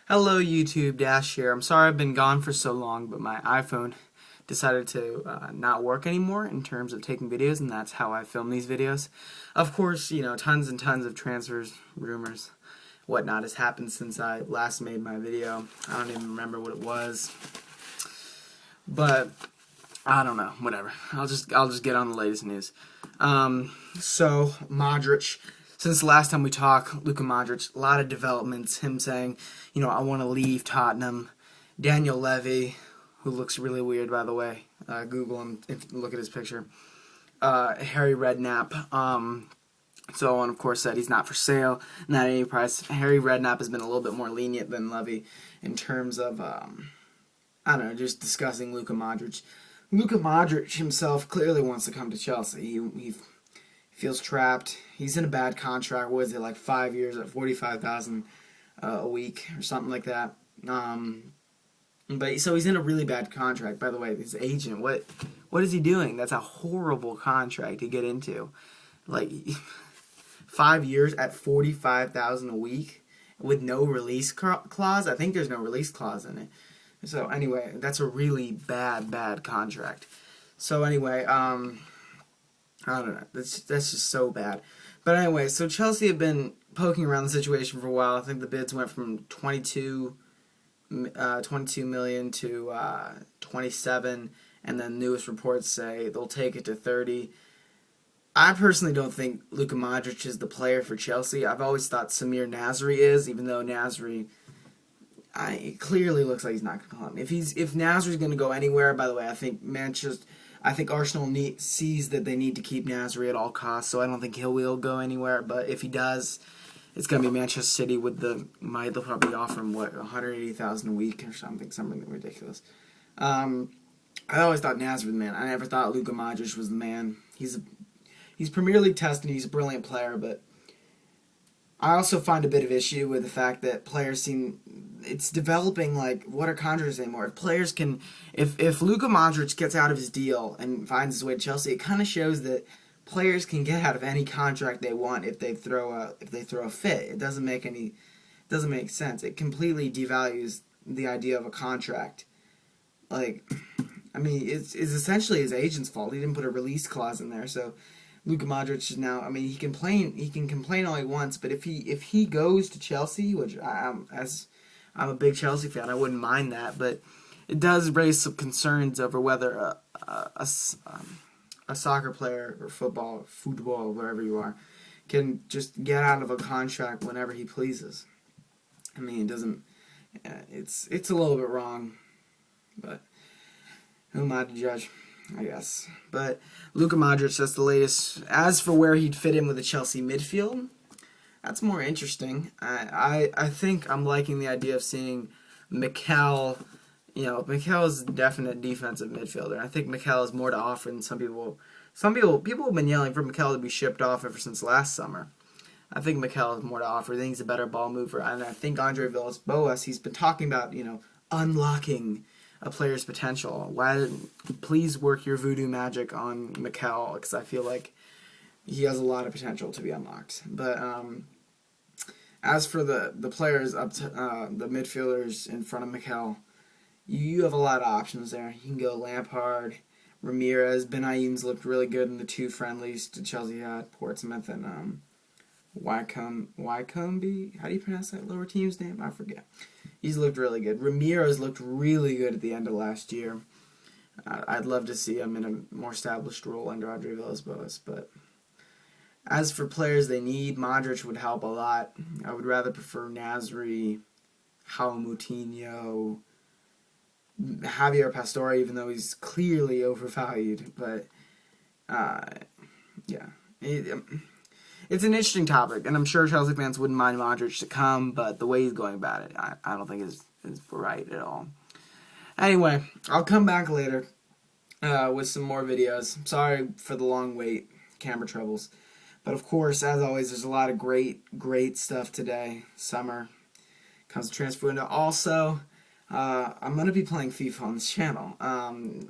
Hello YouTube, Dash here. I'm sorry I've been gone for so long, but my iPhone decided to not work anymore in terms of taking videos, and that's how I film these videos. Of course, tons and tons of transfers, rumors, whatnot has happened since I last made my video. I don't even remember what it was, but I don't know, whatever. I'll just get on the latest news. So Modric, since the last time we talked, Luka Modric, a lot of developments. Him saying, I want to leave Tottenham. Daniel Levy, who looks really weird, by the way. Google him, look at his picture. Harry Redknapp, so on, of course, said he's not for sale, not at any price. Harry Redknapp has been a little bit more lenient than Levy in terms of, I don't know, just discussing Luka Modric. Luka Modric himself clearly wants to come to Chelsea. He feels trapped. He's in a bad contract. What is it, like 5 years at $45,000 a week or something like that? But so he's in a really bad contract. By the way, his agent, what is he doing? That's a horrible contract to get into. Like 5 years at $45,000 a week with no release clause. I think there's no release clause in it. So anyway, that's a really bad contract. So anyway, I don't know. That's just so bad. But anyway, so Chelsea have been poking around the situation for a while. I think the bids went from 22 million to 27, and then newest reports say they'll take it to 30. I personally don't think Luka Modric is the player for Chelsea. I've always thought Samir Nasri is, even though Nasri, it clearly looks like he's not going to come. If Nasri's going to go anywhere, by the way, I think Arsenal sees that they need to keep Nasri at all costs, so I don't think he will go anywhere. But if he does, it's going to be Manchester City with they'll probably offer him, $180,000 a week or something ridiculous. I always thought Nasri was the man. I never thought Luka Modric was the man. He's Premier League tested. He's a brilliant player, but I also find a bit of issue with the fact that players it's developing like, what are contracts anymore? If players can, if Luka Modric gets out of his deal and finds his way to Chelsea, it kind of shows that players can get out of any contract they want if they throw a fit. It doesn't make sense. It completely devalues the idea of a contract. Like, I mean, it's essentially his agent's fault. He didn't put a release clause in there, so Luka Modric is now. I mean, he can complain all he wants, but if he goes to Chelsea, which I'm a big Chelsea fan, I wouldn't mind that, but it does raise some concerns over whether a soccer player or football, wherever you are, can just get out of a contract whenever he pleases. I mean, it doesn't. It's a little bit wrong, but who am I to judge? I guess. But Luka Modric, that's the latest. As for where he'd fit in with the Chelsea midfield, that's more interesting. I think I'm liking the idea of seeing Mikel. Mikel is a definite defensive midfielder. I think Mikel has more to offer than some people. People have been yelling for Mikel to be shipped off ever since last summer. I think Mikel has more to offer. I think he's a better ball mover. And I think Andre Villas-Boas, he's been talking about, unlocking a player's potential. Please work your voodoo magic on Mikel, because I feel like he has a lot of potential to be unlocked. But as for the players up to the midfielders in front of Mikel, you have a lot of options there. You can go Lampard, Ramirez. Benayoun's looked really good in the two friendlies to Chelsea at Portsmouth, and Wycombe. How do you pronounce that lower team's name? I forget. He's looked really good. Ramirez looked really good at the end of last year. I'd love to see him in a more established role under Andre Villas-Boas. But as for players they need, Modric would help a lot. I would rather prefer Nasri, João Moutinho, Javier Pastore, even though he's clearly overvalued. But, yeah. It's an interesting topic, and I'm sure Chelsea fans wouldn't mind Modric to come, but the way he's going about it, I don't think is right at all. Anyway, I'll come back later with some more videos. Sorry for the long wait, camera troubles. But of course, as always, there's a lot of great stuff today. Summer comes to transfer window. Also, I'm going to be playing FIFA on this channel.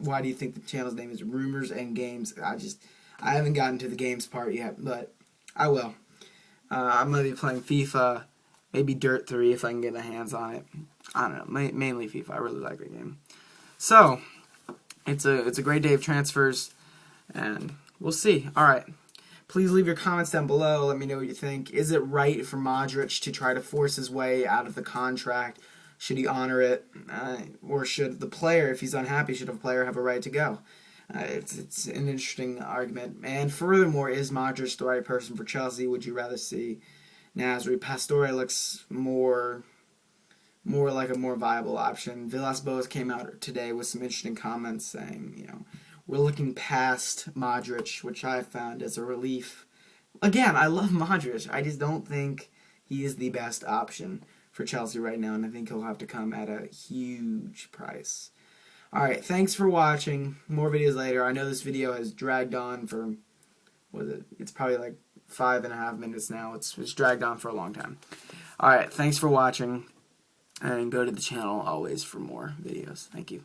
Why do you think the channel's name is Rumors and Games? I haven't gotten to the games part yet, but I will. I'm going to be playing FIFA Maybe Dirt 3 if I can get my hands on it. I don't know. Mainly FIFA. I really like the game. So, it's a great day of transfers, and we'll see. All right. Please leave your comments down below. Let me know what you think. Is it right for Modric to try to force his way out of the contract? Should he honor it? Or should the player, if he's unhappy, should the player have a right to go? It's an interesting argument. And furthermore, is Modric the right person for Chelsea? Would you rather see Nasri? Pastore looks more like a more viable option. Villas-Boas came out today with some interesting comments saying, we're looking past Modric, which I found as a relief. Again, I love Modric. I just don't think he is the best option for Chelsea right now, and I think he'll have to come at a huge price. Alright, thanks for watching. More videos later. I know this video has dragged on for, it's probably like 5.5 minutes now. It's dragged on for a long time. Alright, thanks for watching, and go to the channel always for more videos. Thank you.